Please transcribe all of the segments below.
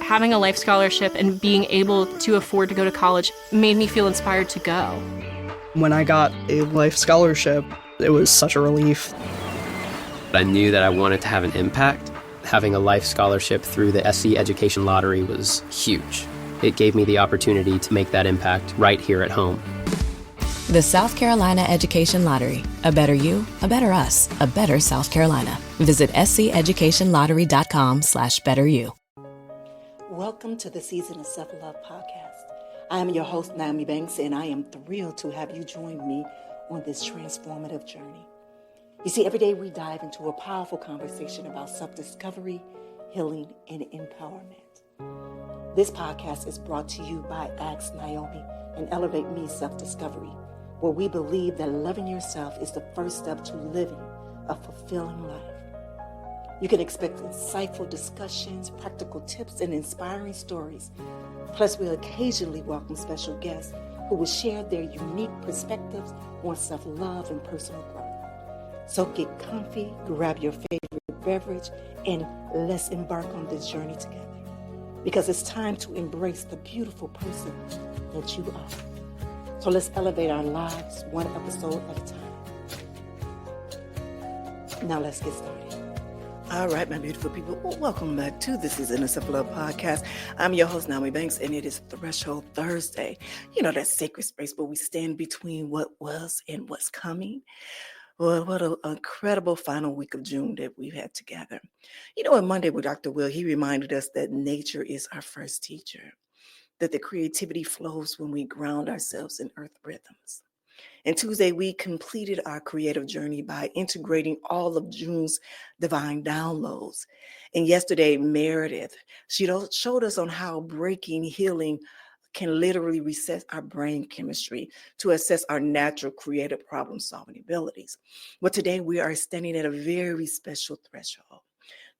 having a life scholarship and being able to afford to go to college made me feel inspired to go. When I got a life scholarship, it was such a relief. I knew that I wanted to have an impact. Having a life scholarship through the SC Education Lottery was huge. It gave me the opportunity to make that impact right here at home. The South Carolina Education Lottery. A better you, a better us, a better South Carolina. Visit sceducationlottery.com/betteryou. Welcome to the Season of Self-Love podcast. I am your host, Naomi Banks, and I am thrilled to have you join me on this transformative journey. You see, every day we dive into a powerful conversation about self-discovery, healing, and empowerment. This podcast is brought to you by Ask Naomi and Elevate Me Self-Discovery, where we believe that loving yourself is the first step to living a fulfilling life. You can expect insightful discussions, practical tips, and inspiring stories. Plus, we'll occasionally welcome special guests who will share their unique perspectives on self-love and personal growth. So get comfy, grab your favorite beverage, and let's embark on this journey together. Because it's time to embrace the beautiful person that you are. So let's elevate our lives one episode at a time. Now let's get started. All right, my beautiful people, well, welcome back to the Season of Self-Love podcast. I'm your host, Naomi Banks, and it is Threshold Thursday. You know, that sacred space where we stand between what was and what's coming. Well, what an incredible final week of June that we've had together. You know, on Monday with Dr. Will, he reminded us that nature is our first teacher, that the creativity flows when we ground ourselves in earth rhythms. And Tuesday, we completed our creative journey by integrating all of June's divine downloads. And yesterday, Meredith, she showed us on how breaking, healing, can literally reset our brain chemistry to assess our natural creative problem-solving abilities. But today we are standing at a very special threshold.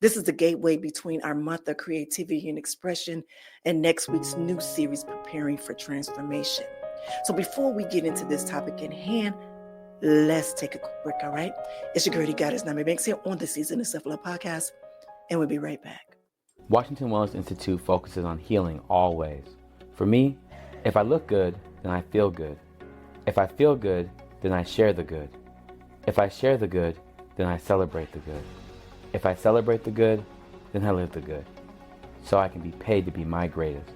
This is the gateway between our month of creativity and expression and next week's new series, Preparing for Transformation. So before we get into this topic in hand, let's take a quick break, all right? It's your girl, Goddess Naomi Banks here on the Season of Self-Love podcast, and we'll be right back. Washington Wellness Institute focuses on healing always. For me, if I look good, then I feel good. If I feel good, then I share the good. If I share the good, then I celebrate the good. If I celebrate the good, then I live the good. So I can be paid to be my greatest.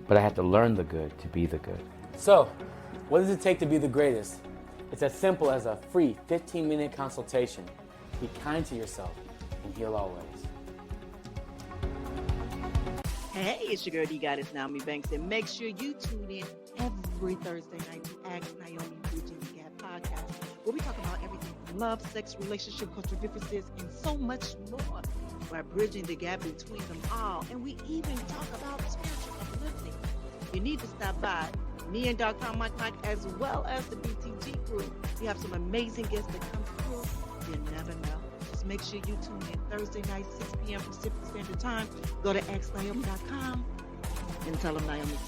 But I have to learn the good to be the good. So, what does it take to be the greatest? It's as simple as a free 15-minute consultation. Be kind to yourself and heal always. Hey, it's your girl, Goddess Naomi Banks, and make sure you tune in every Thursday night to Ask Naomi Bridging the Gap podcast, where we talk about everything from love, sex, relationship, cultural differences, and so much more. We're bridging the gap between them all, and we even talk about spiritual uplifting. You need to stop by. Me and Dr. Mike, as well as the BTG crew. We have some amazing guests that come through. You never know. Just make sure you tune in Thursday night, 6 p.m. Pacific Standard Time. Go to xnaomi.com and tell them Naomi sent you.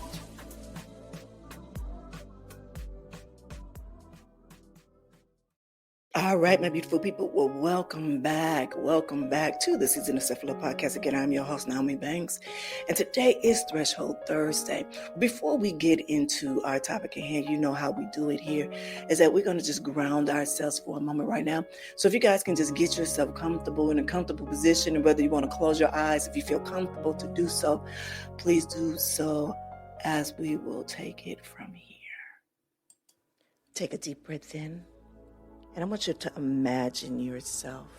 All right, my beautiful people. Well, welcome back. Welcome back to the Season of Self-Love podcast. Again, I'm your host, Naomi Banks. And today is Threshold Thursday. Before we get into our topic at hand, you know how we do it here, is that we're going to just ground ourselves for a moment right now. So if you guys can just get yourself comfortable in a comfortable position, and whether you want to close your eyes, if you feel comfortable to do so, please do so, as we will take it from here. Take a deep breath in. And I want you to imagine yourself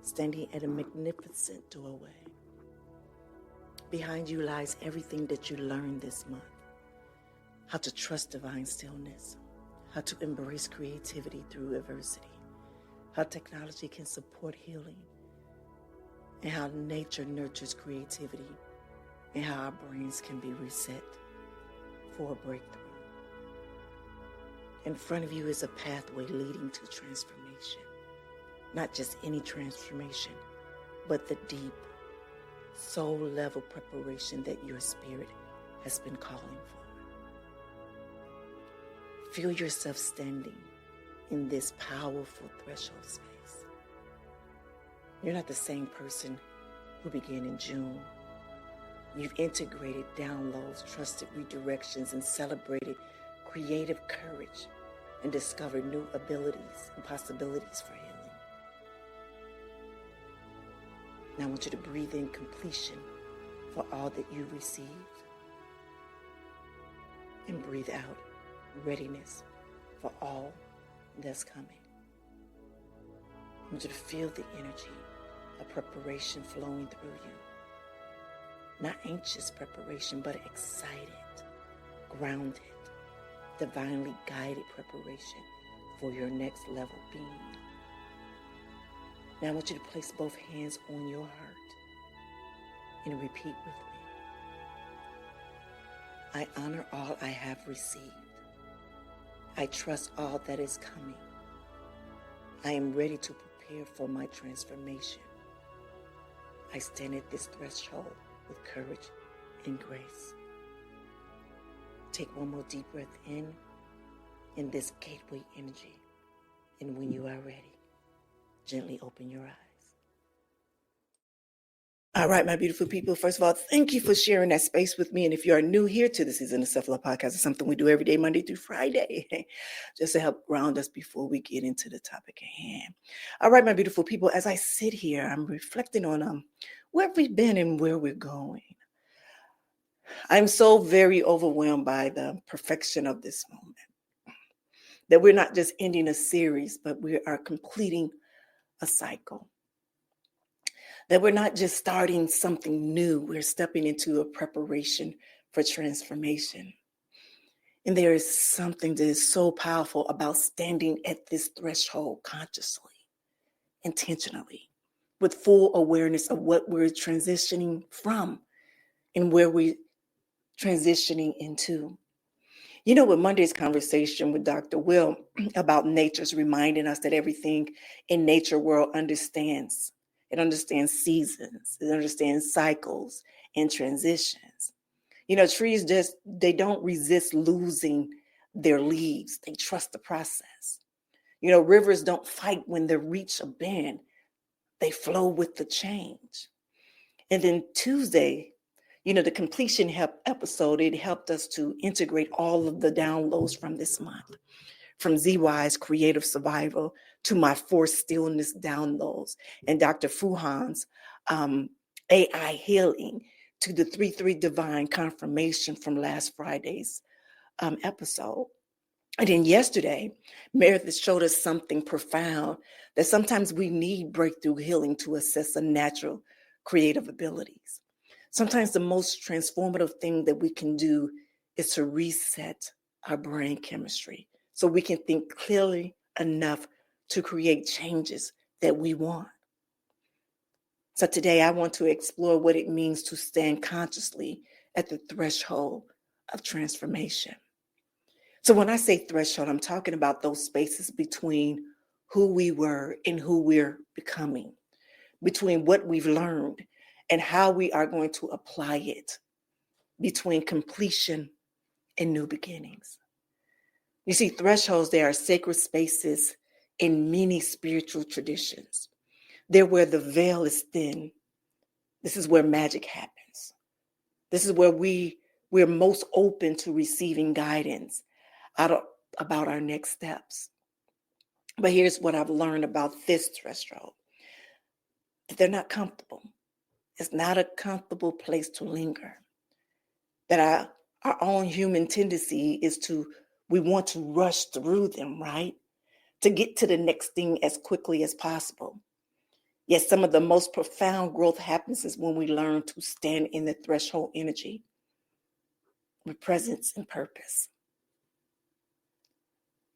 standing at a magnificent doorway. Behind you lies everything that you learned this month. How to trust divine stillness. How to embrace creativity through adversity. How technology can support healing. And how nature nurtures creativity. And how our brains can be reset for a breakthrough. In front of you is a pathway leading to transformation. Not just any transformation, but the deep, soul-level preparation that your spirit has been calling for. Feel yourself standing in this powerful threshold space. You're not the same person who began in June You've integrated downloads, trusted redirections, and celebrated creative courage and discovered new abilities and possibilities for healing. Now I want you to breathe in completion for all that you received and breathe out readiness for all that's coming. I want you to feel the energy of preparation flowing through you. Not anxious preparation, but excited, grounded, divinely guided preparation for your next level being. Now I want you to place both hands on your heart and repeat with me. I honor all I have received. I trust all that is coming. I am ready to prepare for my transformation. I stand at this threshold with courage and grace. Take one more deep breath in this gateway energy. And when you are ready, gently open your eyes. All right, my beautiful people. First of all, thank you for sharing that space with me. And if you are new here to the Season of Self-Love podcast, it's something we do every day, Monday through Friday, just to help ground us before we get into the topic at hand. All right, my beautiful people, as I sit here, I'm reflecting on where we've been and where we're going. I'm so very overwhelmed by the perfection of this moment, that we're not just ending a series, but we are completing a cycle. That we're not just starting something new, we're stepping into a preparation for transformation. And there is something that is so powerful about standing at this threshold consciously, intentionally, with full awareness of what we're transitioning from and where we're transitioning into. You know, with Monday's conversation with Dr. Will about nature's reminding us that everything in nature world understands. It understands seasons. It understands cycles and transitions. You know, trees they don't resist losing their leaves. They trust the process. You know, rivers don't fight when they reach a bend. They flow with the change. And then Tuesday, you know, the completion episode, it helped us to integrate all of the downloads from this month, from ZY's creative survival to my forced stillness downloads and Dr. Fuhan's AI healing to the 3-3 divine confirmation from last Friday's episode. And then yesterday, Meredith showed us something profound, that sometimes we need breakthrough healing to assess a natural creative abilities. Sometimes the most transformative thing that we can do is to reset our brain chemistry so we can think clearly enough to create changes that we want. So today I want to explore what it means to stand consciously at the threshold of transformation. So when I say threshold, I'm talking about those spaces between who we were and who we're becoming, between what we've learned and how we are going to apply it, between completion and new beginnings. You see, thresholds, they are sacred spaces in many spiritual traditions. They're where the veil is thin. This is where magic happens. This is where we're most open to receiving guidance about our next steps. But here's what I've learned about this threshold. They're not comfortable. It's not a comfortable place to linger. That our own human tendency is we want to rush through them, right? To get to the next thing as quickly as possible. Yet some of the most profound growth happens is when we learn to stand in the threshold energy with presence and purpose.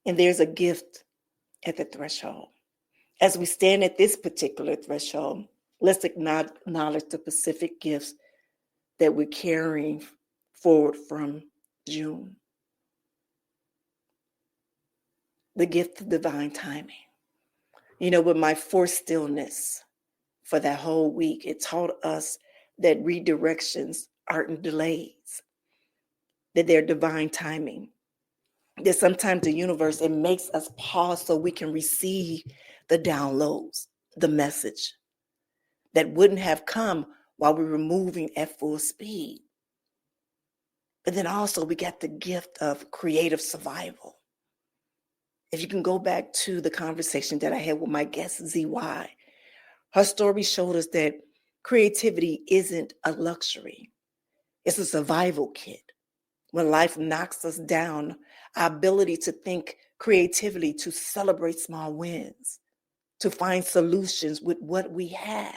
And there's a gift at the threshold. As we stand at this particular threshold, let's acknowledge the specific gifts that we're carrying forward from June. The gift of divine timing. You know, with my forced stillness for that whole week, it taught us that redirections aren't delays, that they're divine timing. That sometimes the universe, it makes us pause so we can receive the downloads, the message that wouldn't have come while we were moving at full speed. But then also we got the gift of creative survival. If you can go back to the conversation that I had with my guest, ZY, her story showed us that creativity isn't a luxury. It's a survival kit. When life knocks us down, our ability to think creatively, to celebrate small wins, to find solutions with what we have,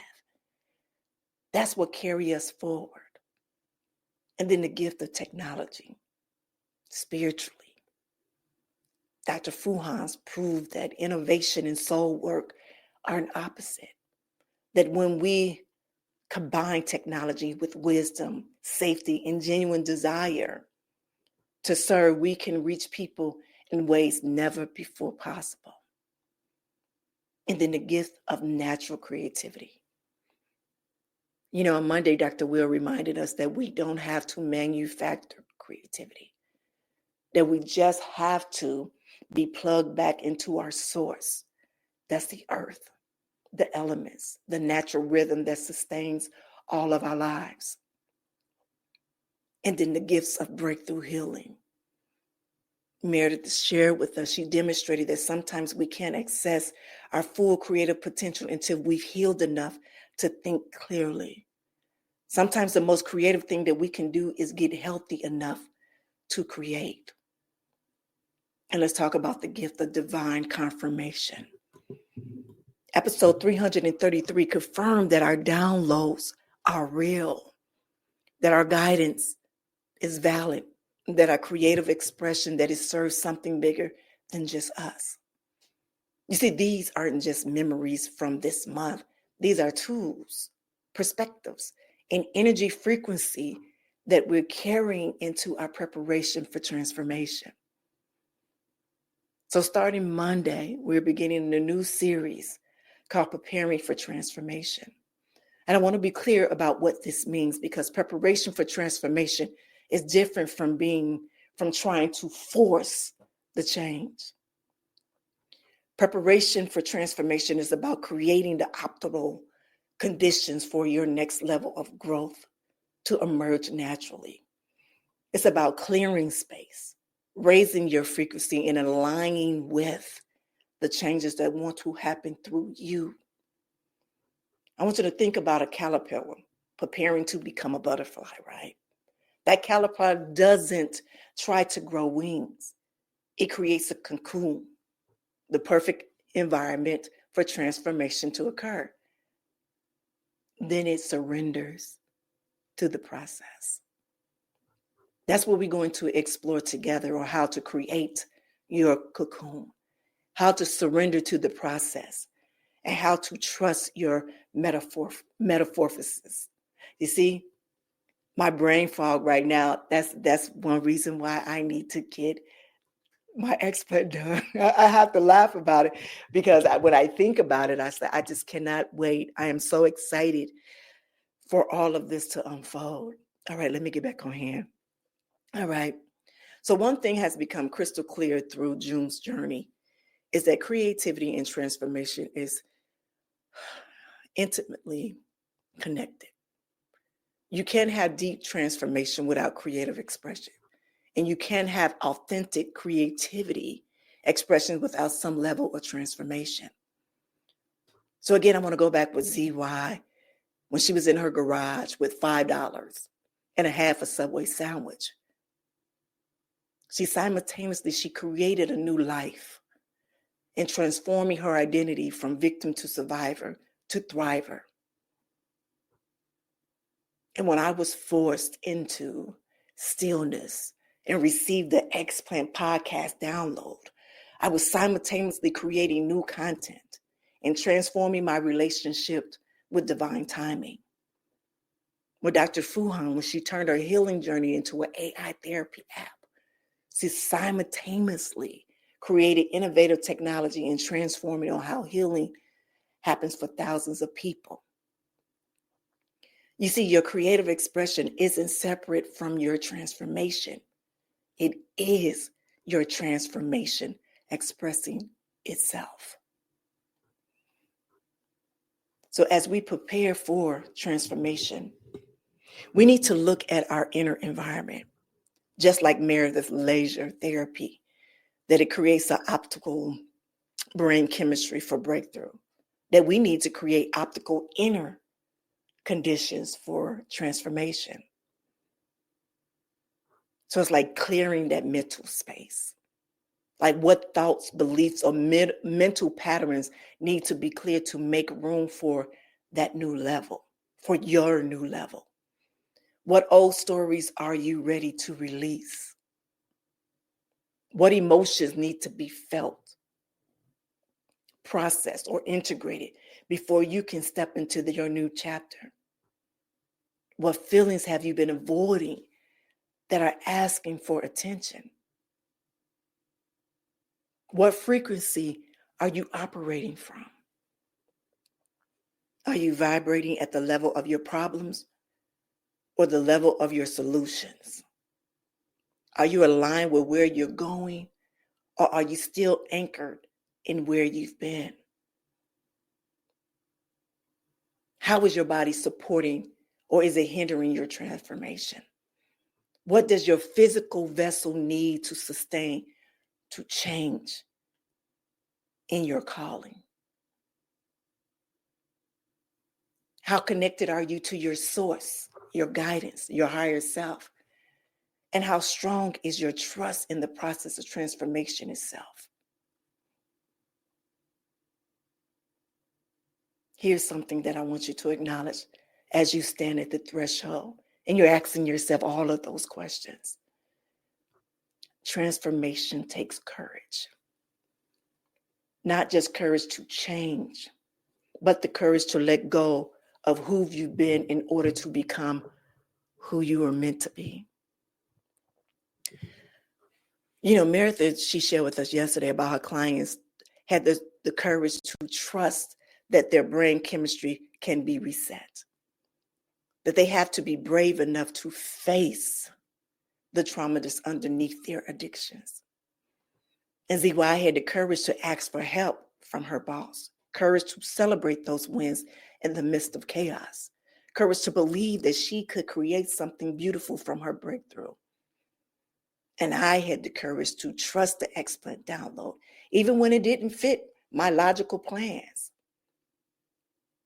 that's what carries us forward. And then the gift of technology, spiritually. Dr. Fuhan's proved that innovation and soul work are an opposite. That when we combine technology with wisdom, safety, and genuine desire to serve, we can reach people in ways never before possible. And then the gift of natural creativity. You know, on Monday, Dr. Will reminded us that we don't have to manufacture creativity, that we just have to be plugged back into our source. That's the earth, the elements, the natural rhythm that sustains all of our lives. And then the gifts of breakthrough healing. Meredith shared with us, she demonstrated that sometimes we can't access our full creative potential until we've healed enough to think clearly. Sometimes the most creative thing that we can do is get healthy enough to create. And let's talk about the gift of divine confirmation. Episode 333 confirmed that our downloads are real, that our guidance is valid, that our creative expression that it serves something bigger than just us. You see, these aren't just memories from this month. These are tools, perspectives, and energy frequency that we're carrying into our preparation for transformation. So starting Monday, we're beginning a new series called Preparing for Transformation. And I want to be clear about what this means, because preparation for transformation is different from trying to force the change. Preparation for transformation is about creating the optimal conditions for your next level of growth to emerge naturally. It's about clearing space, raising your frequency, and aligning with the changes that want to happen through you. I want you to think about a caterpillar preparing to become a butterfly, right? That caterpillar doesn't try to grow wings. It creates a cocoon, the perfect environment for transformation to occur. Then it surrenders to the process. That's what we're going to explore together, or how to create your cocoon, how to surrender to the process, and how to trust your metamorphosis. You see, my brain fog right now, that's one reason why I need to get my expert done. I have to laugh about it, because when I think about it, I say, I just cannot wait. I am so excited for all of this to unfold. All right, let me get back on hand. All right. So one thing has become crystal clear through June's journey is that creativity and transformation is intimately connected. You can't have deep transformation without creative expression. And you can't have authentic creativity expression without some level of transformation. So again, I want to go back with ZY when she was in her garage with $5 and a half a Subway sandwich. She created a new life in transforming her identity from victim to survivor to thriver. And when I was forced into stillness and received the Explant podcast download, I was simultaneously creating new content and transforming my relationship with divine timing. With Dr. Fuhan, when she turned her healing journey into an AI therapy app, she simultaneously created innovative technology and transforming on how healing happens for thousands of people. You see, your creative expression isn't separate from your transformation. It is your transformation expressing itself. So as we prepare for transformation, we need to look at our inner environment, just like Meredith's laser therapy, that it creates an optical brain chemistry for breakthrough, that we need to create optical inner conditions for transformation. So it's like clearing that mental space. Like what thoughts, beliefs, or mental patterns need to be clear to make room for that new level, for your new level. What old stories are you ready to release? What emotions need to be felt, processed, or integrated before you can step into your new chapter? What feelings have you been avoiding that are asking for attention? What frequency are you operating from? Are you vibrating at the level of your problems or the level of your solutions? Are you aligned with where you're going, or are you still anchored in where you've been? How is your body supporting, or is it hindering your transformation? What does your physical vessel need to sustain, to change in your calling? How connected are you to your source, your guidance, your higher self? And how strong is your trust in the process of transformation itself? Here's something that I want you to acknowledge as you stand at the threshold and you're asking yourself all of those questions. Transformation takes courage. Not just courage to change, but the courage to let go of who you've been in order to become who you are meant to be. You know, Meredith, she shared with us yesterday about her clients had the courage to trust that their brain chemistry can be reset, that they have to be brave enough to face the trauma that's underneath their addictions. And ZY had the courage to ask for help from her boss, courage to celebrate those wins in the midst of chaos, courage to believe that she could create something beautiful from her breakthrough. And I had the courage to trust the expert download, even when it didn't fit my logical plans.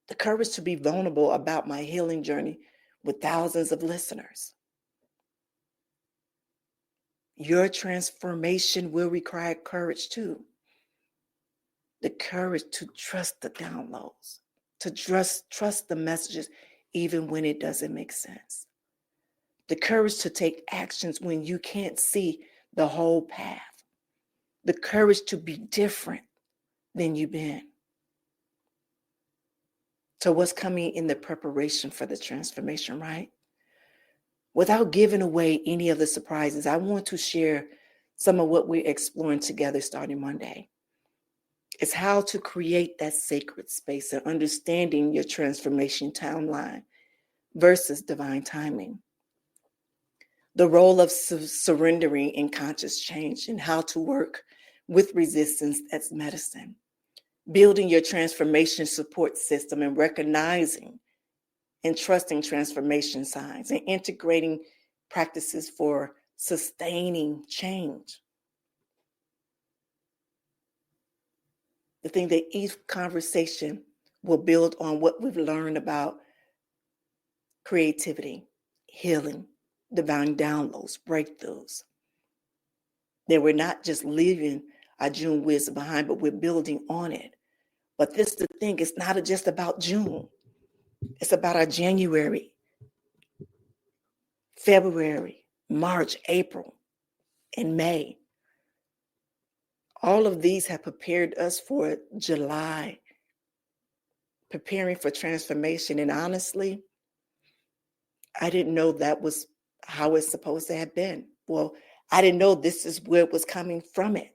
The courage to be vulnerable about my healing journey with thousands of listeners. Your transformation will require courage too. The courage to trust the downloads, to trust the messages, even when it doesn't make sense. The courage to take actions when you can't see the whole path. The courage to be different than you've been. So what's coming in the preparation for the transformation, right? Without giving away any of the surprises, I want to share some of what we're exploring together starting Monday. It's how to create that sacred space and understanding your transformation timeline versus divine timing. The role of surrendering in conscious change and how to work with resistance as medicine. Building your transformation support system and recognizing and trusting transformation signs and integrating practices for sustaining change. The thing that each conversation will build on what we've learned about creativity, healing, divine downloads, breakthroughs. That we're not just leaving our June wisdom behind, but we're building on it. But this is the thing, it's not just about June. It's about our January, February, March, April, and May. All of these have prepared us for July, preparing for transformation. And honestly, I didn't know that was how it's supposed to have been. Well, I didn't know this is where it was coming from it.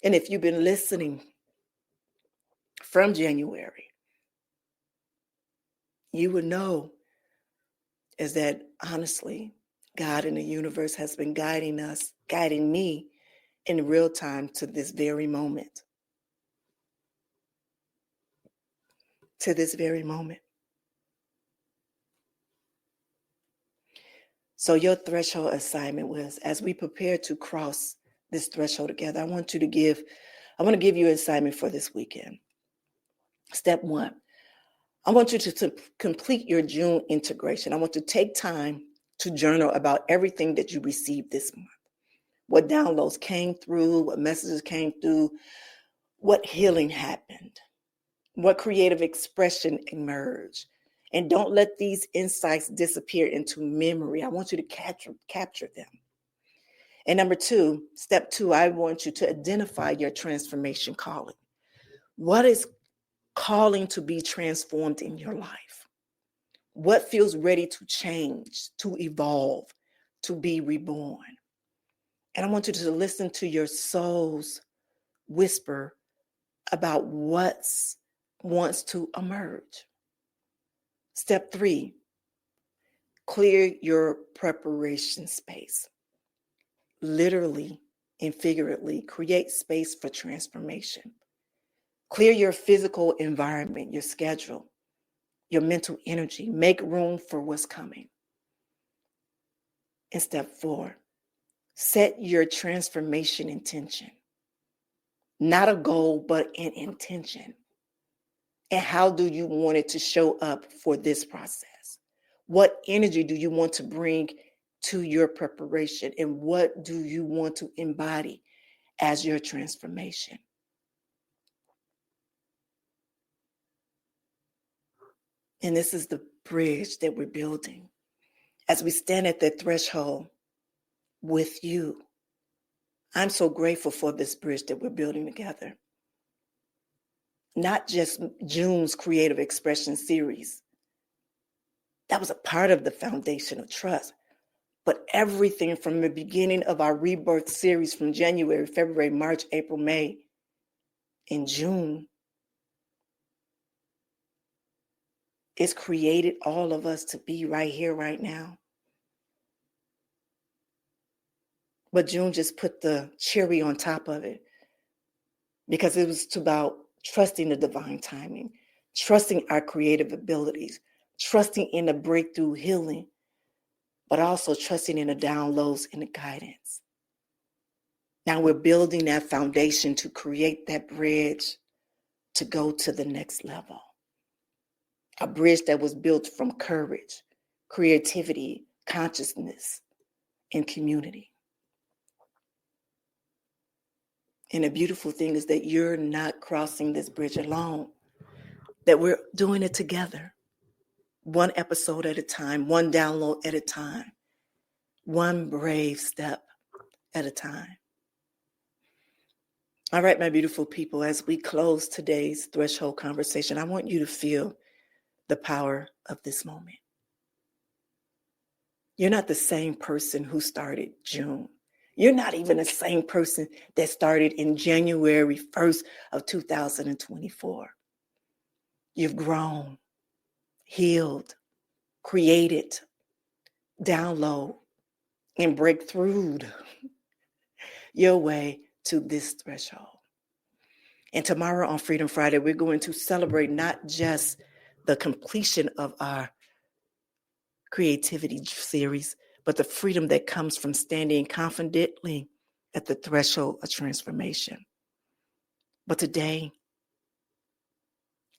And if you've been listening from January, you would know is that honestly, God in the universe has been guiding us, guiding me in real time to this very moment. to this very moment. So your threshold assignment was, as we prepare to cross this threshold together, I want to give you an assignment for this weekend. Step 1, I want you to complete your June integration. I want to take time to journal about everything that you received this month. What downloads came through, what messages came through, what healing happened, what creative expression emerged. And don't let these insights disappear into memory. I want you to capture them. And number 2, step 2, I want you to identify your transformation calling. What is calling to be transformed in your life? What feels ready to change, to evolve, to be reborn? And I want you to listen to your soul's whisper about what wants to emerge. Step 3, clear your preparation space. Literally and figuratively, create space for transformation. Clear your physical environment, your schedule, your mental energy. Make room for what's coming. And step 4, set your transformation intention. Not a goal, but an intention. And how do you want it to show up for this process? What energy do you want to bring to your preparation? And what do you want to embody as your transformation? And this is the bridge that we're building. As we stand at the threshold with you, I'm so grateful for this bridge that we're building together. Not just June's creative expression series. That was a part of the foundation of trust. But everything from the beginning of our rebirth series from January, February, March, April, May, and June, it's created all of us to be right here, right now. But June just put the cherry on top of it, because it was about trusting the divine timing, trusting our creative abilities, trusting in the breakthrough healing, but also trusting in the downloads and the guidance. Now we're building that foundation to create that bridge to go to the next level. A bridge that was built from courage, creativity, consciousness, and community. And the beautiful thing is that you're not crossing this bridge alone, that we're doing it together. One episode at a time, one download at a time, one brave step at a time. All right, my beautiful people, as we close today's threshold conversation, I want you to feel the power of this moment. You're not the same person who started June. You're not even the same person that started in January 1st of 2024. You've grown, healed, created, download, and break through your way to this threshold. And tomorrow on Freedom Friday, we're going to celebrate not just the completion of our creativity series, but the freedom that comes from standing confidently at the threshold of transformation. But today,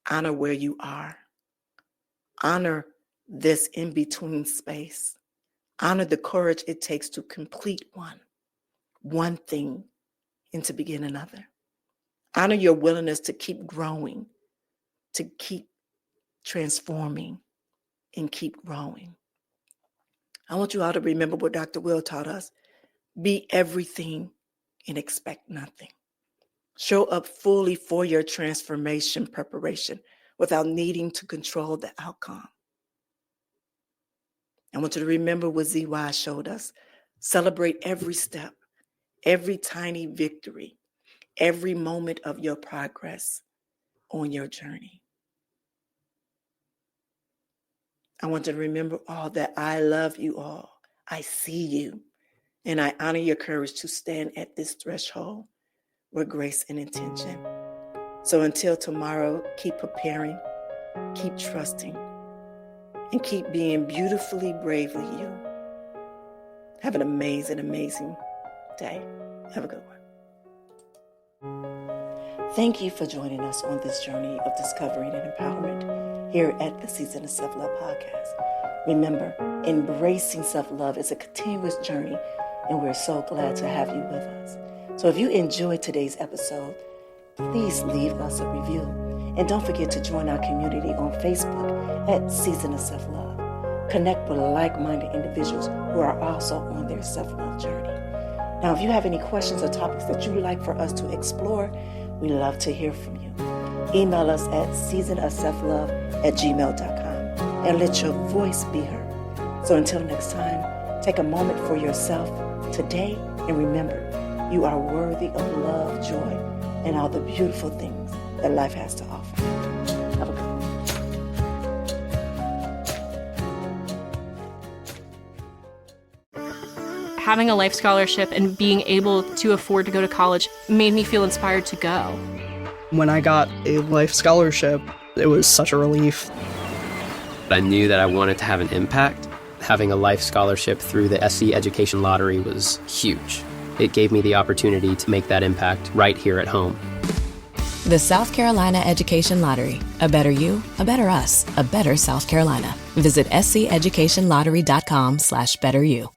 honor where you are. Honor this in-between space. Honor the courage it takes to complete one thing, and to begin another. Honor your willingness to keep growing, to keep transforming, and keep growing. I want you all to remember what Dr. Will taught us. Be everything and expect nothing. Show up fully for your transformation preparation without needing to control the outcome. I want you to remember what ZY showed us. Celebrate every step, every tiny victory, every moment of your progress on your journey. I want you to remember all that I love you all. I see you, and I honor your courage to stand at this threshold with grace and intention. So until tomorrow, keep preparing, keep trusting, and keep being beautifully, bravely you. Have an amazing, amazing day. Have a good one. Thank you for joining us on this journey of discovering and empowerment here at the Season of Self-Love podcast. Remember, embracing self-love is a continuous journey, and we're so glad to have you with us. So if you enjoyed today's episode, please leave us a review. And don't forget to join our community on Facebook at Season of Self-Love. Connect with like-minded individuals who are also on their self-love journey. Now, if you have any questions or topics that you'd like for us to explore, we love to hear from you. Email us at seasonofselflove@gmail.com and let your voice be heard. So until next time, take a moment for yourself today and remember, you are worthy of love, joy, and all the beautiful things that life has to offer. Have a good one. Having a life scholarship and being able to afford to go to college made me feel inspired to go. When I got a life scholarship, it was such a relief. I knew that I wanted to have an impact. Having a life scholarship through the SC Education Lottery was huge. It gave me the opportunity to make that impact right here at home. The South Carolina Education Lottery. A better you, a better us, a better South Carolina. Visit sceducationlottery.com/betteryou.